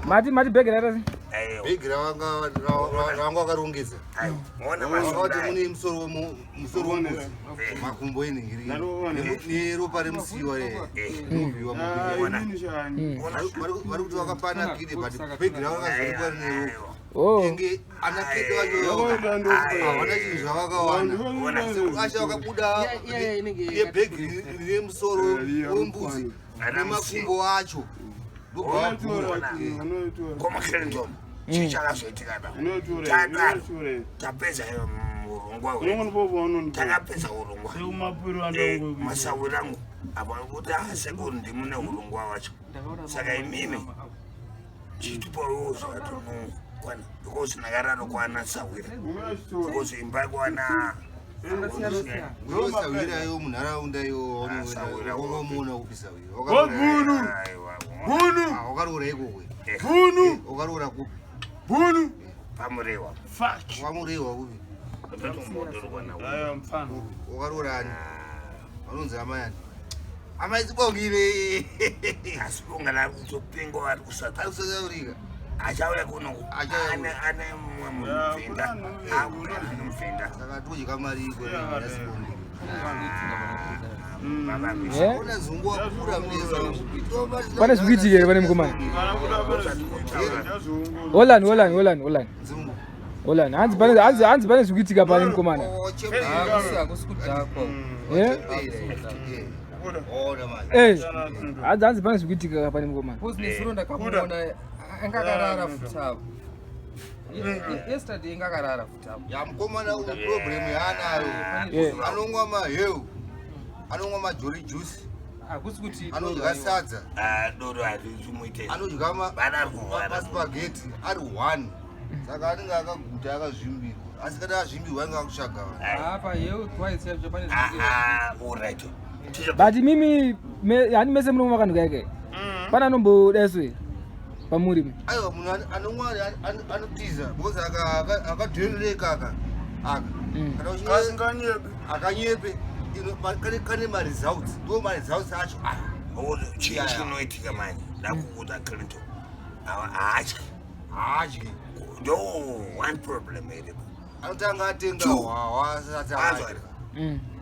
Mati begera begera wanga karongeza Ona masoti mune musoro makumbo iningiri ni ropa remusiwa noviwa vari kuti vakapana kide but begera vakazorikwa rine enge anakete vacho havana chinhu zvavakawana asha vakabuda nebhegi rine musoro wembuzi nemakumbo acho tapedza urungwa masawiro angu apa kuti asekuru ndimune urungwa wacho saka imimi chitupawo zvakatonokwana because nakararo kwana sawira because imba kwana sawirayo munharaunda iyo wakamuona upi sawira wakarora ikokwe wakarora kupi pamurehwa wamurehwa upi wakarorani vanonzi amayani amaitsibongire asi bonga lari kutopinga ari kusaurika achauya kuno ane mumwe mupinda mupinda saka todya mari iko yasibondi pane zvikuitika pane mukomana Holland hanzi pane zvikuitika pane mukomana hanzi pane zvikuitika pane mukomana engakarara futavo yesterday engakarara futavo yamukomana une problem yaanayo anongwa maheu anongwa majori juice akusi kuti anodya sadza doro arichimuite anodya maspageti ari 1 saka anenge akaguta akazvimbirwa asi kana azvimbirwa anenge akutsvaga apa yeu twice pane alright but mimi hani mese munomwa kanhu kaike pana anombodeswe pamuri aiwa munhu anomwa anotiza because akadherereka aka kana akanyepe kane maresults ndo maresults acho chii chinoitika manje dakukuta clinton haadyi ndo one problem iripo anotanga atenga hwawa asati aadya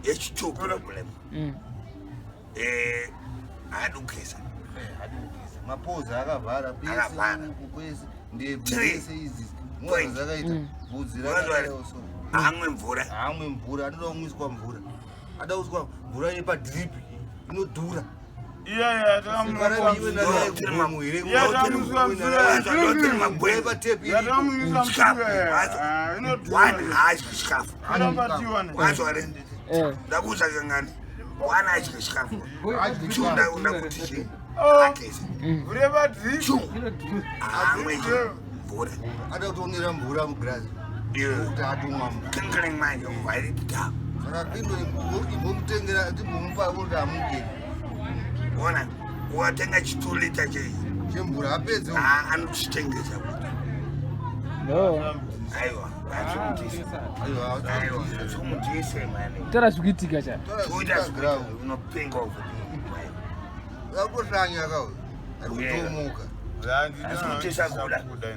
h2 problem adukisa mapoza akavhara kwese ndebese idzi mwana dzakaita bvudzi rakaoso Haamwe Mvura anoda kumwiswa mvura ada kuswa mvura yepadrip inodhura ndakuza kangani wana adye chikafu chunda kuti chii Haageze Haamwe Mvura ada kutonera mvura mugirazi kuti atomwa kengeling manje wairita saka kindo imbomutengera timbomupa kuti amuke ona watenga 2 lita chemvura apedze anochitengesa kuti aiwa achimutise mani tara zvikuitika cha unopinga akutohlanya akawo arikutomuka asitisa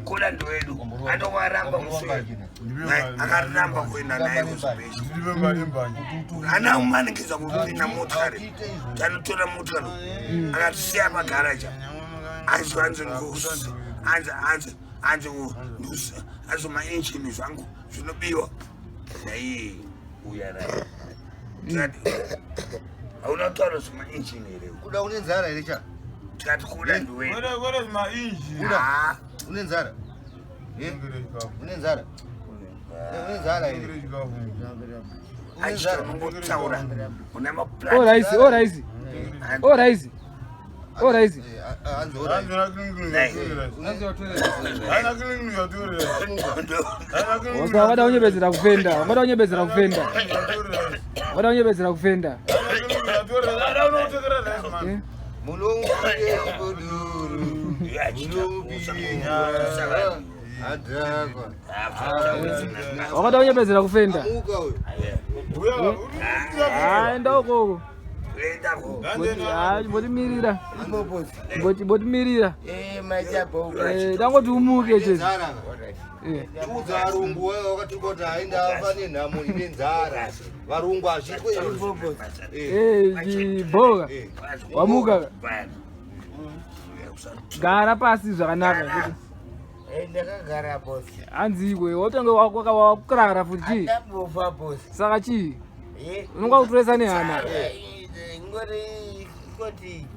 kuda ndowedu anowaramba muswedi akaramba kuenda naye kuzibheshi ana umanikisa kupinda motikari tanotora motikari akatisiya pagaraja anzi mainjini zvangu zvinobiwa nai uya naye hauna kutaura zvemainjini here kuda une nzara here cha tikati kuda ndowedu une nzara une nzara here achitonotaura una oraisi wada unyebezera kufenda wakada unyebezera kufenda enda ukoko Botimirira. Botimirira. Tangoti umuke chete. Chodza varungu wakati kuti aenda afane nhamo ine nzara. Varungu azvitwe Chiboga. Wamuka. Gara pasi zvakanaka. Ndakagara bosi. Hanzi iwe wotange wakurara futi. Ndambofa bosi. Saka chii? Unonga kutoresa nehana. Ngoti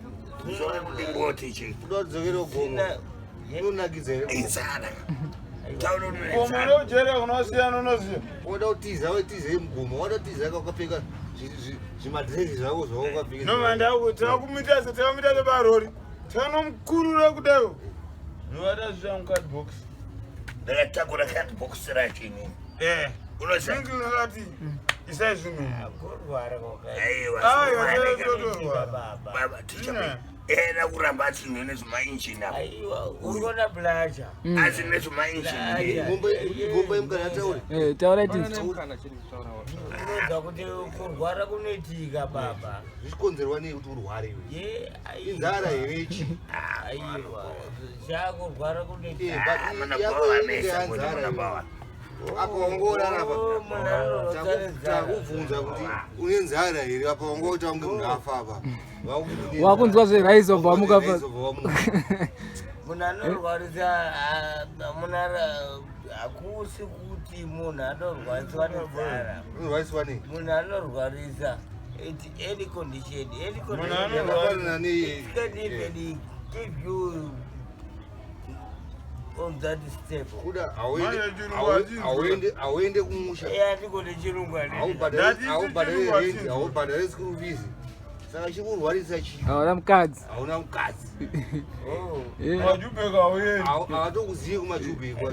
ngoti chi. Kudodzokera gomo. Unonakidza Inzara. Gomo lojere unosiyana unoziya. Wada utiza mugomo, wada utiza wakapfeka zvimadresi zvako zvawakapfeka. Nomanda kuti akumitaza takamitaza barori. Tanomkurura kudayo. Nwada zvangu card box. Ndakatakura card box rachini. Unoziya ngati isai zvinu. kurwara kwakati. Aiwa. Baba ticha. Era kuramba atsinwe nezvemainjini apo. Aiwa, urikona blasha. Asi nezvemainjini. Bomba imukana tauri. Taura tini. Unoza kuti kurwara kunoitika baba. Zvichikonzerwa nei kuti urware iwe? Inzara here ichi. Aiwa, chakurwara kunoitika. Akaongora apa. Takubvunza kuti une nzara here apa wangoti unge munhu afa apa. Wakunzwa zverise of wamuka pa. Munhu anorwarisa hakusi kuti munhu anorwariswa nenzara. Unorwariswa nei? Munhu anorwarisa any condition. Yakafanana nei? Can't even give you on that step. Kuda auende kumusha. Ndikone chirungu Haubhadhare school fees. Saka chikurwarisa chi. Hauna mukadzi. Hauna mukadzi. Majubeka uye. Havatokuzivi kumajubeka.